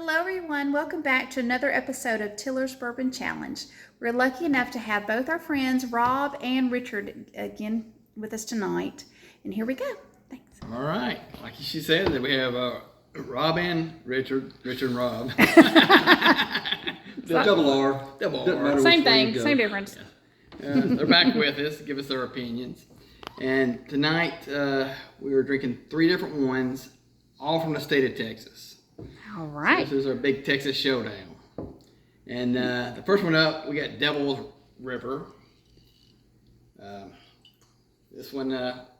Hello everyone, welcome back to another episode of Tiller's Bourbon Challenge. We're lucky enough to have both our friends Rob and Richard again with us tonight. And here we go. Thanks. All right, like she said, that we have Rob and Richard and Rob. Double R. Same thing, same difference. They're back with us to give us their opinions. And tonight we were drinking 3 different ones, all from the state of Texas. All right. So this is our big Texas Showdown. And the first one up, we got Devil's River. This one,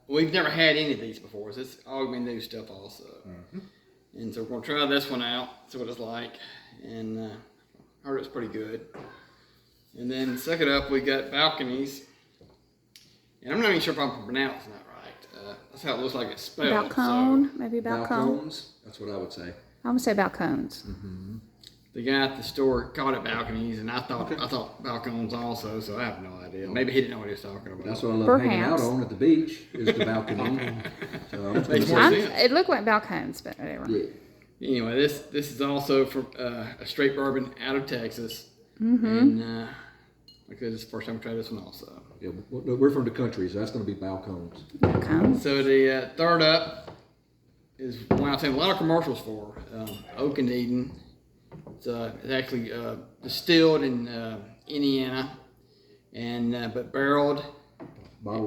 we've never had any of these before, so it's all going to be new stuff also. Mm-hmm. And so we're going to try this one out, see what it's like. And I heard it's pretty good. And then second up, we got Balconies. And I'm not even sure if I'm pronouncing that right. That's how it looks like it's spelled. Balcone, maybe Balcone. Balcones, that's what I would say. I'm gonna say Balcones. Mm-hmm. The guy at the store called it Balconies, and I thought Balcones also, so I have no idea. Maybe he didn't know what he was talking about. That's what I love hanging out on at the beach, is the balcony. So Makes more sense. It looked like Balcones, but whatever. Yeah. Anyway, this is also from a straight bourbon out of Texas. Mm-hmm. And because it's the first time we tried this one also. Yeah, we're from the country, so that's going to be balcones. Balcones. So the third up is one I've seen a lot of commercials for, Oak and Eden. It's actually distilled in Indiana, and but Bottled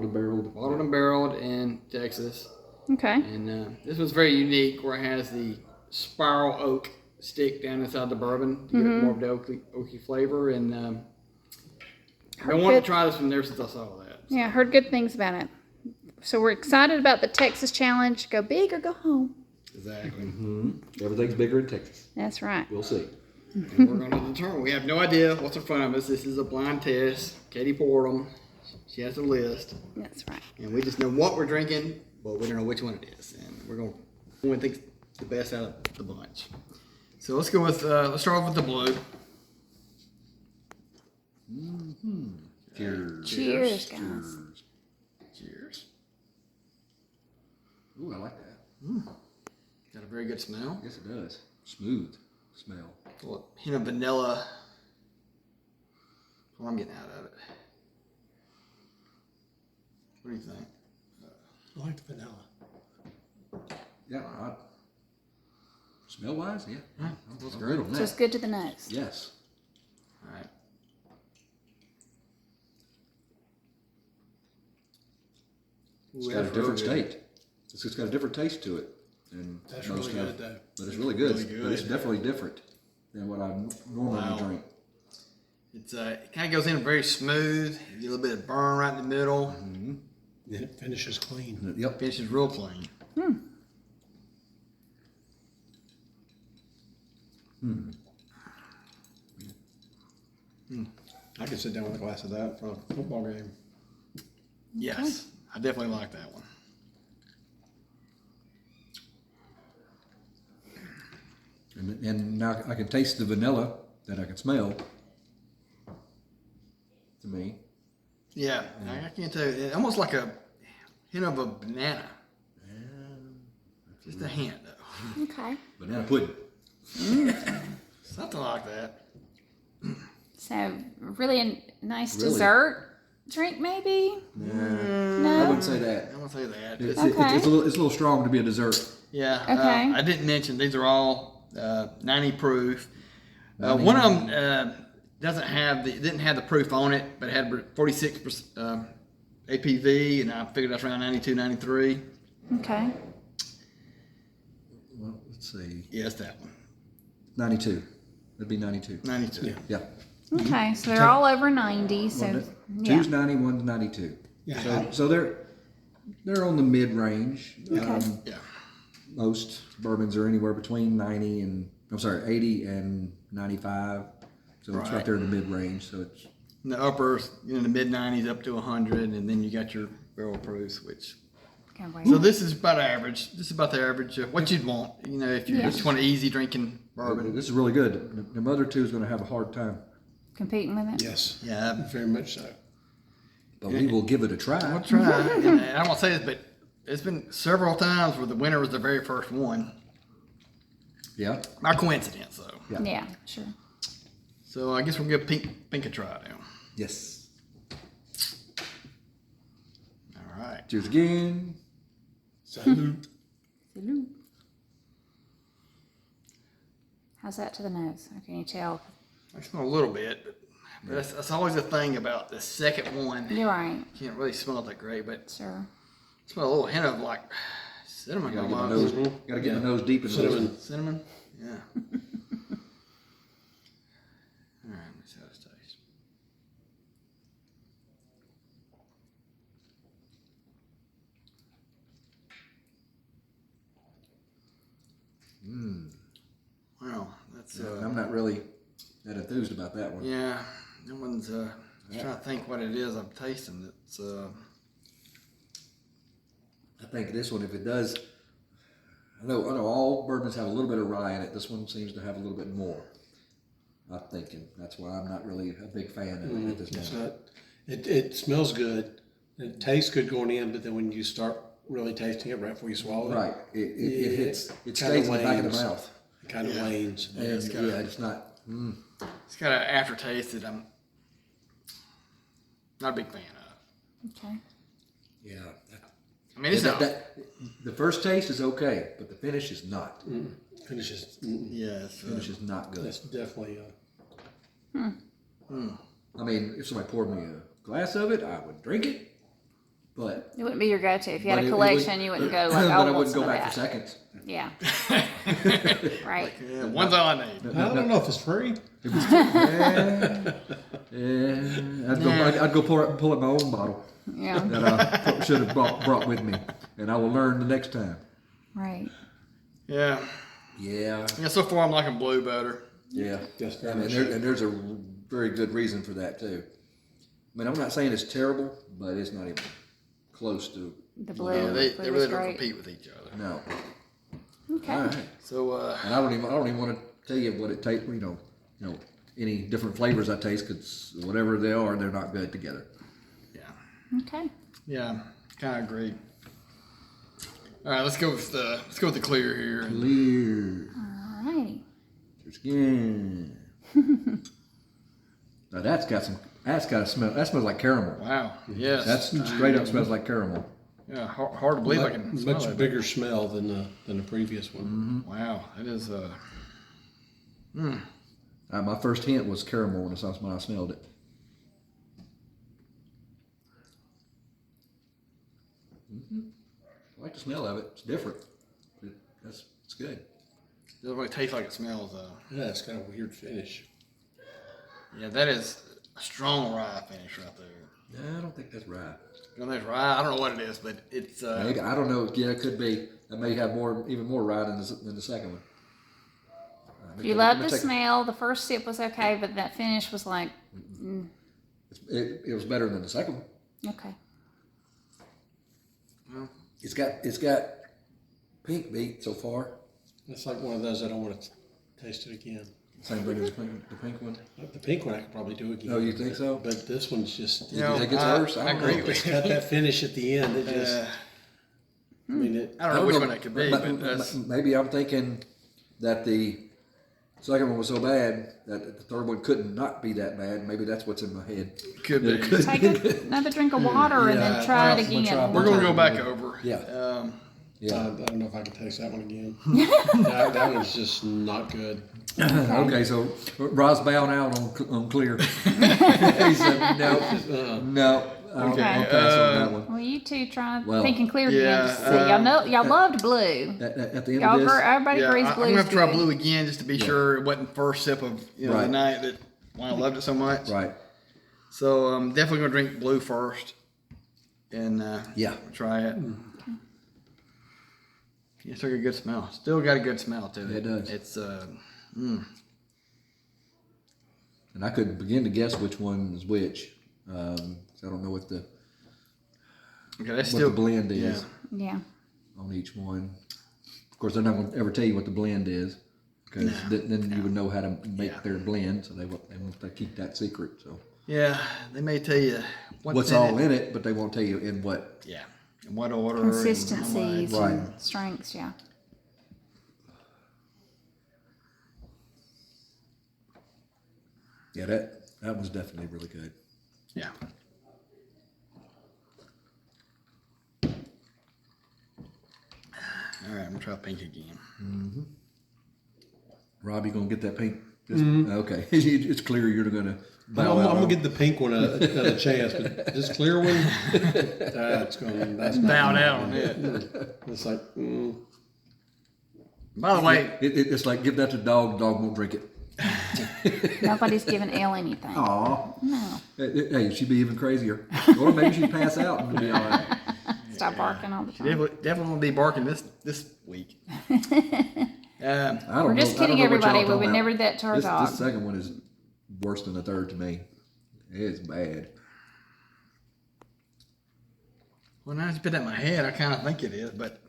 and barreled in Texas. Okay. And this was very unique, where it has the spiral oak stick down inside the bourbon to get more of the oaky flavor. And I've been wanting to try this one ever since I saw that. So. Yeah, heard good things about it. So we're excited about the Texas Challenge. Go big or go home. Exactly. Mm-hmm. Everything's bigger in Texas. That's right. We'll see. And we're going to determine. We have no idea what's in front of us. This is a blind test. Katie poured them. She has a list. That's right. And we just know what we're drinking, but we don't know which one it is. And we're going to one think the best out of the bunch. So let's go with, let's start off with the blue. Mm-hmm. Cheers. Cheers, guys. Cheers. Ooh, I like that. Got a very good smell. Yes, it does. Smooth smell. A little hint of vanilla. That's what I'm getting out of it. What do you think? I like the vanilla. Yeah, smell wise, yeah. That's I'm great. good on So that. it's good to the nose. Yes. All right. It's got a different taste. It's got a different taste to it than That's most really of. good, though. But it's really good. Really good. But it's definitely different than what I normally Wow. drink. It's it kind of goes in very smooth. You get a little bit of burn right in the middle. Mm-hmm. Then it finishes clean. Yep. Finishes real clean. I could sit down with a glass of that for a football game. Yes, I definitely like that one. And now I can taste the vanilla that I can smell. To me. Yeah, I can't tell you. It's almost like a hint of a banana. Just a hint, though. Okay. Banana pudding. Something like that. So really a nice Really? dessert drink, maybe? I No. wouldn't say that. I won't say that. It's, Okay. it's a little strong to be a dessert. Yeah. Okay. I didn't mention these are all 90 proof. One of them didn't have the proof on it, but it had 46% APV, and I figured that's around 92, 93. Okay. Well, let's see. Yeah, it's that one. 92. That'd be 92. 92. Yeah. Okay, so they're all over 90, so yeah. Two's 90, one's 92. Yeah. So they're on the mid range. Yeah. Most bourbons are anywhere between 80 and 95. So it's right there in the mid range. So it's In the upper, in the mid 90s up to 100, and then you got your barrel proofs, which. Can't wait. So this is about average. This is about the average of what you'd want. You know, if you just want an easy drinking bourbon. this is really good. The other two is going to have a hard time, Competing with it? Yes. Yeah. Very much so. but we will give it a try. We'll try. And I won't say this, but it's been several times where the winner was the very first one. Yeah. by coincidence, though. Yeah. Yeah, sure. So I guess we'll give pink a try now. Yes. All right. Cheers again. Salute. Salute. How's that to the nose? Or can you tell? I smell a little bit, but that's always the thing about the second one. You're right. Can't really smell it that great, but Sure. I smell a little hint of like cinnamon Gotta get my almost. nose. Gotta get my nose deep in Cinnamon. Cinnamon? Yeah. All right, let's see how this tastes. Wow, that's I'm not really that enthused about that one. yeah. That one's I'm trying to think what it is I'm tasting. It's I think this one, if it does, I know all bourbons have a little bit of rye in it. This one seems to have a little bit more. I'm thinking that's why I'm not really a big fan of it at this It's moment. not. It smells good. It tastes good going in, but then when you start really tasting it right before you swallow it, Right, it hits. It kinda stays in the back of the wanes. mouth, it kind of Yeah. wanes. and it's not. it's got an aftertaste that I'm not a big fan of. Okay. Yeah. I mean, it's not. The first taste is okay, but the finish is not. Finishes. Yeah, it's, Finish is not good. That's definitely. I mean, if somebody poured me a glass of it, I would drink it. But It wouldn't be your go-to. If you had but a it collection, would- you wouldn't go like, but oh, I I want wouldn't some go of back for that. seconds. Yeah. Right. yeah, one's all I need. I don't know if it's free. Yeah, I'd go pull up my own bottle Yeah. that I should have brought with me, and I will learn the next time. Right. Yeah. Yeah, Yeah, so far I'm liking blue better. yeah. Yes, very I mean, much and there's a very good reason for that too. I mean, I'm not saying it's terrible, but it's not even close to. The blue. Yeah, they blue really is don't great. compete with each other. No. Okay. All right. So And I don't even want to tell you what it tastes. You know, any different flavors I taste, because whatever they are, they're not good together. yeah, Okay. yeah, kind of agree. All right, let's go with the clear here. Clear. All righty. Cheers again. Now that's got a smell. That smells like caramel. Wow. Yes. That's straight up smells like caramel. yeah. Hard to believe I can smell Much it. bigger smell than the previous one. Wow, that is My first hint was caramel when I smelled it. I like the smell of it. It's different. It's good. doesn't really taste like it smells though. Yeah, it's got a weird finish. Yeah, that is a strong rye finish right there. No, I don't think that's right. You know, there's rye. I don't know what it is, but it's Maybe, I don't know. Yeah, it could be. That may have even more rye than the second one. You love the smell. The first sip was okay, but that finish was like, It was better than the second one. okay. well, It's got pink meat so far. It's like one of those I don't want to taste it again. Same thing as the pink one. The pink one I could probably do again. Oh, you think so? But this one's just. you know, think it's I, worse? I I don't agree know. with It's got you. that finish at the end. It just. I mean, it. I don't know which one it could be, but that's Maybe I'm thinking that the second one was so bad that the third one couldn't not be that bad. Maybe that's what's in my head. could be. Take another drink of water and then try it I'm gonna try again. We're gonna go back over. Yeah. I don't know if I can taste that one again. that one's just not good. Okay, so Ross bowing out on clear. He said no. I'll pass on that one. Well, you two try Well, thinking clear yeah, again. Just see. Y'all loved blue. At the end Y'all, of this, everybody Yeah, agrees I'm blue's gonna have to try good. blue again just to be sure it wasn't first sip of the Right. night that why I loved it so much. right? So I'm definitely gonna drink blue first, and Yeah. try it. Yeah, still got a good smell. Still got a good smell to it. Yeah, it does. It's And I couldn't begin to guess which one is which. I don't know what the okay. That's what still the blend is Yeah. on each one. Of course, they're not going to ever tell you what the blend is, because then you would know how to make their blend. So they want to keep that secret. So Yeah, they may tell you what's all in it, but they won't tell you in what. Yeah, in what order? Consistencies Right. and strengths, yeah. Yeah, that was definitely really good. Yeah. All right, I'm gonna try pink again. Rob, you gonna get that pink? Okay, it's clear you're gonna bow I'm out. gonna give the pink one a chance, but this clear one, that's not Bow down on it. It's like, By the way, It's like give that to the dog won't drink it. Nobody's giving Elle anything. Aw. No. Hey, she'd be even crazier. Or maybe she'd pass out and be all right. Stop barking all the time. definitely won't be barking this week. I don't We're just know- I don't kidding, know what y'all everybody. We talking would about. never do that to our dog. This second one is worse than the third to me. It's bad. Well, now that you put that in my head, I kind of think it is, but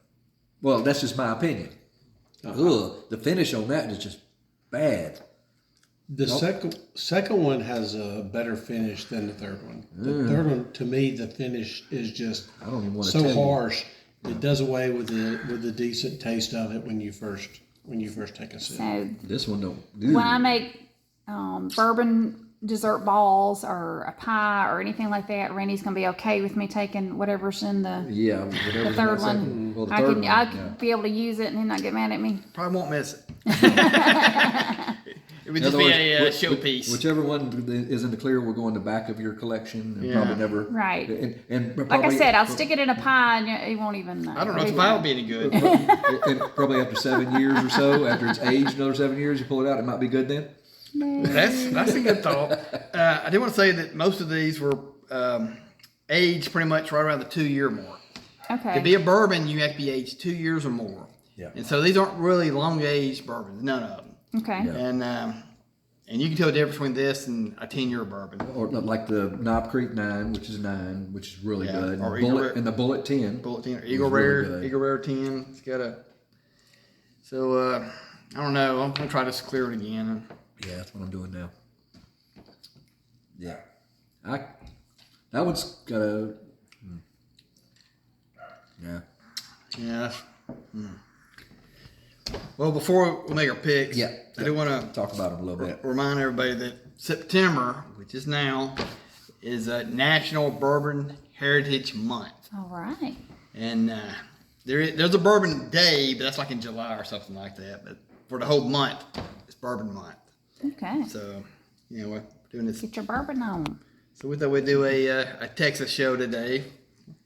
Well, that's just my opinion. Ugh, the finish on that is just bad. the second one has a better finish than the third one. The third one, to me, the finish is just I don't even want to so tell you. harsh. It does away with the decent taste of it when you first take a sip. So This one don't. when I make bourbon dessert balls or a pie or anything like that, Randy's gonna be okay with me taking whatever's in the Yeah, whatever. the third one. Well, the I third can one, I yeah. could be able to use it and then not get mad at me. probably won't miss it. It would In just other be words, a showpiece. Whichever one is in the clear will go in the back of your collection and probably never. Right. And Like I said, I'll stick it in a pie and it won't even know. I don't know if the pie will be any good. and probably after 7 years or so, after it's aged another 7 years, you pull it out, it might be good then. That's a good thought. I did want to say that most of these were aged pretty much right around the 2-year mark. Okay. To be a bourbon, you have to be aged 2 years or more. Yeah. And so these aren't really long aged bourbons, none of them. Okay. Yeah. And you can tell the difference between this and a 10-year bourbon. Or like the Knob Creek 9, which is 9, which is really Yeah, good. or And Eagle Rare- the Bullet 10. Bullet 10, is Eagle really Rare, good. Eagle Rare 10. It's got a. So I don't know. I'm gonna try to clear it again. Yeah, that's what I'm doing now. Yeah. That one's got a. Yeah. Yeah. Well, before we make our picks, Yeah. I do want to Talk about them a little bit. remind everybody that September, which is now, is a National Bourbon Heritage Month. All right. And there's a Bourbon Day, but that's like in July or something like that. But for the whole month, it's Bourbon Month. Okay. So, we're doing this. Get your bourbon on. So we thought we'd do a Texas show today,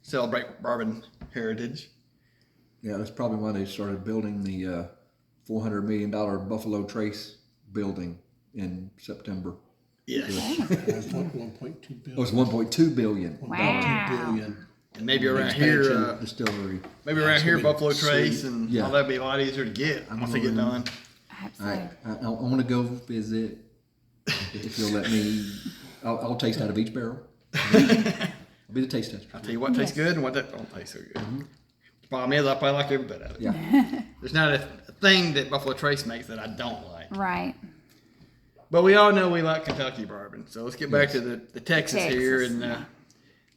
celebrate bourbon heritage. Yeah, that's probably why they started building the $400 million Buffalo Trace building in September. Yes. 1.2 It billion. was 1.2 billion. Wow. 1.2 billion. And maybe around Expansion here, distillery. maybe around here, gonna be Buffalo Trace, and Yeah. all that'd be a lot easier to get once they get done. Absolutely. I want to go visit. If you'll let me, I'll taste out of each barrel. I'll be the taste tester. I'll tell you what tastes good and what that don't taste so good. The problem is, I probably like every bit of it. Yeah. There's not a thing that Buffalo Trace makes that I don't like. Right. But we all know we like Kentucky bourbon. So let's get back to the Texas here, Texas, and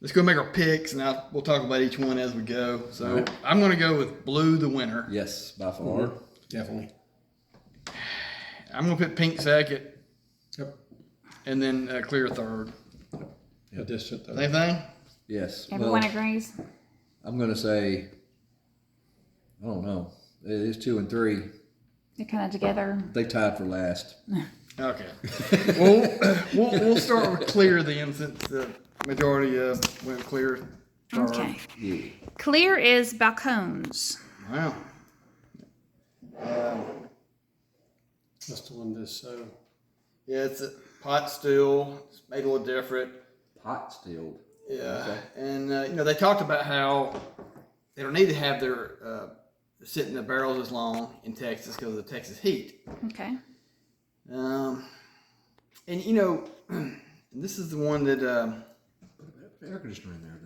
let's go make our picks, and we'll talk about each one as we go. So I'm going to go with Blue the winner. Yes, by far. Definitely. I'm going to put Pink second, Yep. and then Clear third. A distant though. Same thing? Yes. Everyone Well, agrees? I'm going to say, I don't know. It is 2 and 3. They're kind of together. They tied for last. Okay. we'll start with Clear then, since the majority went Clear third. Okay. Yeah. Clear is balcones. Wow. That's the one that's so. Yeah, it's a pot still. It's made a little different. Pot stilled. Yeah, Okay. and they talked about how they don't need to have their sit in the barrels as long in Texas because of the Texas heat. Okay. And this is the one that Air conditioner in there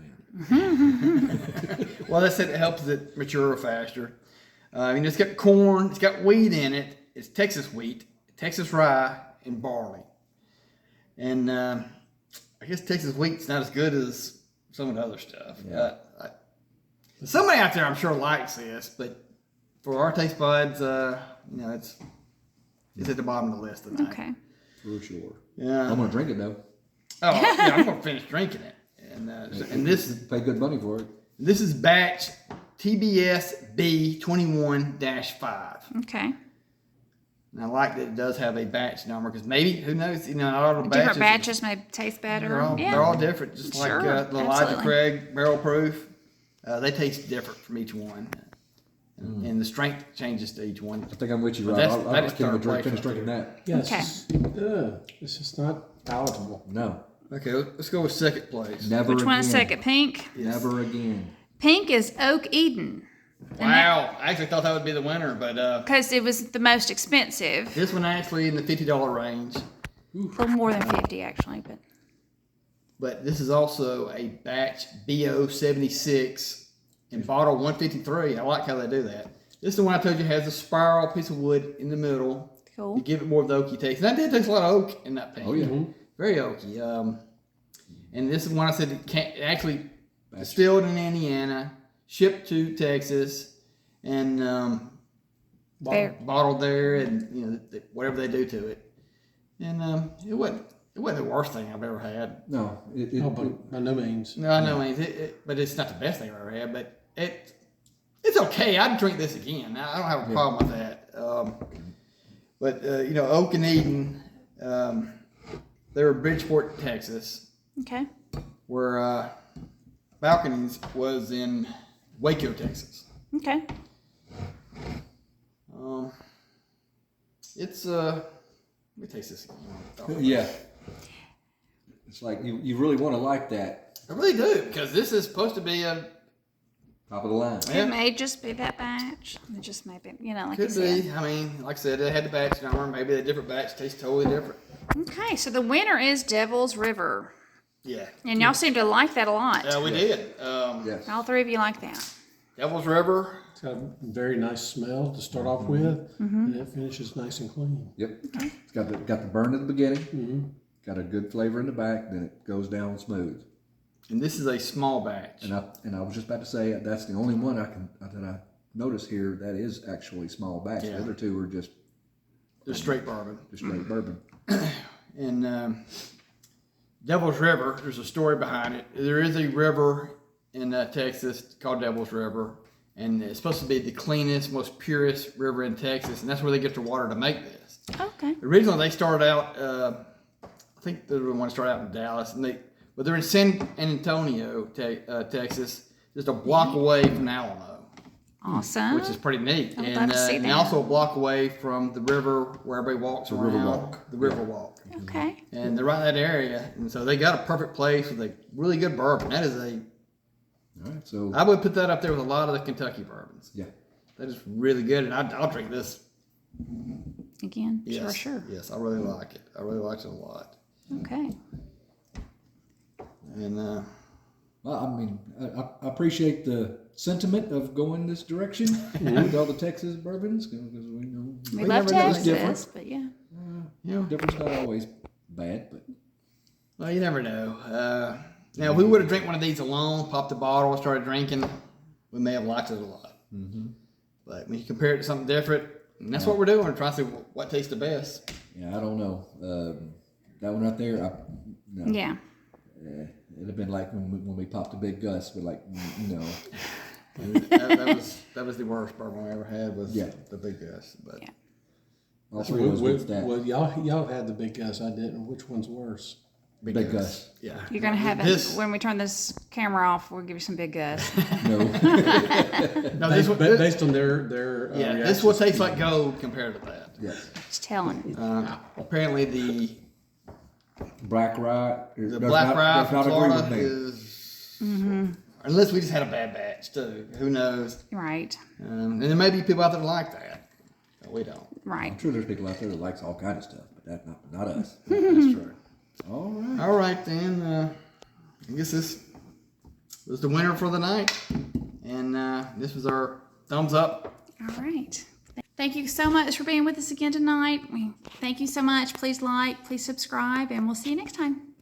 then. well, they said it helps it mature faster. It's got corn, it's got wheat in it. It's Texas wheat, Texas rye, and barley. And I guess Texas wheat's not as good as some of the other stuff. Yeah. Somebody out there, I'm sure, likes this, but for our taste buds, it's at the bottom of the list tonight. Okay. For sure. Yeah. I'm gonna drink it though. Oh, yeah, I'm gonna finish drinking it. And this Pay good money for it. This is batch TBS B21-5. Okay. And I like that it does have a batch number because maybe, who knows, not all the Different batches may taste better. They're all different. Just like Sure, the Elijah absolutely. Craig Barrel Proof, they taste different from each one. And the strength changes to each one. I think I'm with you, But Rob. that's- I that is can't third place finish right drinking that. Yeah, Okay. it's just not palatable. No. Okay, let's go with second place. Never Which again. one is second? Pink? Never again. Pink is Oak Eden. Wow, I actually thought that would be the winner, but Because it was the most expensive. this one actually in the $50 range. For more than 50 actually, But this is also a batch BO76 in bottle 153. I like how they do that. This is the one I told you has a spiral piece of wood in the middle cool. to give it more of the oaky taste. And that did taste a lot of oak in that paint. Oh yeah. Very oaky. And this is one I said it actually distilled in Indiana, shipped to Texas, and Fair. bottled there, and whatever they do to it. And it wasn't the worst thing I've ever had. No. Oh, but by no means. No, I know, but it's not the best thing I've ever had. But it's okay. I'd drink this again. I don't have a problem with that. But Oak and Eden, they were Bridgeport, Texas, Okay. where Balconies was in Waco, Texas. Okay. It's let me taste this again. Yeah. It's like you really want to like that I really do, because this is supposed to be a top of the line. It may just be that batch. It just may be, like you could said. be. I mean, like I said, they had the batch number. Maybe a different batch tastes totally different. Okay, so the winner is Devil's River. Yeah. And y'all seem to like that a lot. Yeah, we did. Yes. All three of you like that. Devil's River. It's got a very nice smell to start off with, and it finishes nice and clean. Yep. It's got the burn at the beginning. Got a good flavor in the back. Then it goes down smooth. And this is a small batch. And I was just about to say that's the only one that I notice here that is actually small batch. Yeah. The other two are just Straight bourbon. straight bourbon. And Devil's River, there's a story behind it. There is a river in Texas called Devil's River, and it's supposed to be the cleanest, most purest river in Texas, and that's where they get their water to make this. Okay. Originally, they started out, I think they were the one that started out in Dallas, but they're in San Antonio, Texas, just a block away from Alamo, Awesome. which is pretty neat. I would love to see And that. also a block away from the river where everybody walks around. River Walk. The River Walk. Okay. And they're right in that area, and so they got a perfect place with a really good bourbon. That is All right. So I would put that up there with a lot of the Kentucky bourbons. yeah. That is really good, and I'll drink this. Again, Yes, sure. Yes, I really like it. I really liked it a lot. Okay. And Well, I mean, I appreciate the sentiment of going this direction with all the Texas bourbons because we know We love never know. It's Texas, different. but yeah. different's not always bad, but well, you never know. Now, if we would have drank one of these alone, popped the bottle, started drinking, we may have liked it a lot. Mm-hmm. But when you compare it to something different, and that's what we're doing, trying to see what tastes the best. yeah, I don't know. That one right there, no. Yeah. It'd have been like when we popped a Big Gus, but like, that was the worst bourbon I ever had was the Big Gus. But Yeah. all three of us with that. Well, y'all had the Big Gus. I didn't. Which one's worse? Big Gus. Yeah. You're going to have This- it when we turn this camera off. We'll give you some big Gus. No. No, this one, Based on their yeah, this reactions. will taste like gold compared to that. Yes. Just telling you. Apparently the Black Rye. Black Rye from Florida with me. is, unless we just had a bad batch too. Who knows? Right. And there may be people out there that like that. But we don't. Right. I'm sure there's people out there that likes all kind of stuff, but that's not us. That's true. All right. All right then. I guess this was the winner for the night, and this was our thumbs up. All right. Thank you so much for being with us again tonight. Thank you so much. Please like, please subscribe, and we'll see you next time.